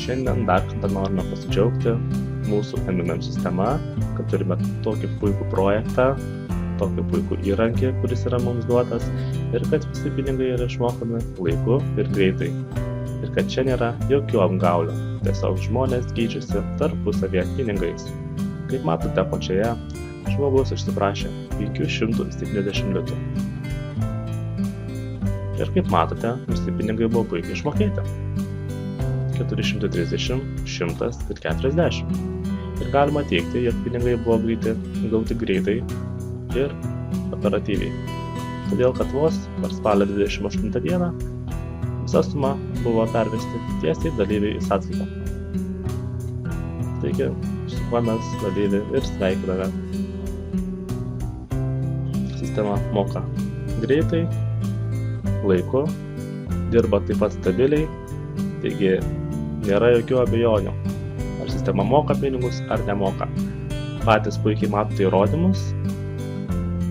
Šiandien dar kartą norime pasidžiaugti mūsų MMM sistema, kad turime tokį puikų projektą, tokį puikų įrankį, kuris yra mums duotas ir kad visi pinigai yra išmokami laiku ir greitai. Ir kad čia nėra jokių apgaulių, tiesiog žmonės keičiasi tarpusavėje pinigais. Kaip matote apačioje, žmogus išsiprašė 570 litų. Ir kaip matote, visi pinigai buvo puikiai išmokėti. 430, 100 ir 40. Ir galima teigti, jog pinigai buvo gauti greitai ir operatyviai. Todėl, kad vos per spalio 28 dieną visa suma buvo pervesti tiesiai dalyviai į sąskaitą. Taigi, su kuo mes dalyvį ir sveikiname. Sistema moka greitai, laiku, dirba taip pat stabiliai, taigi nėra jokių abejonių, ar sistema moka pinigus ar nemoka. Patys puikiai matote įrodymus,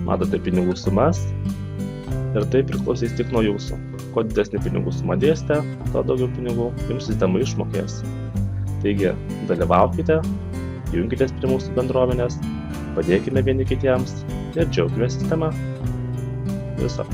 matote pinigų sumas ir tai priklausys tik nuo jūsų. Kuo didesnį pinigų sumą dėsite, tuo daugiau pinigų jums sistema išmokės. Taigi, dalyvaukite, junkitės prie mūsų bendruomenės, padėkime vieni kitiems ir džiaukime sistema. Viso.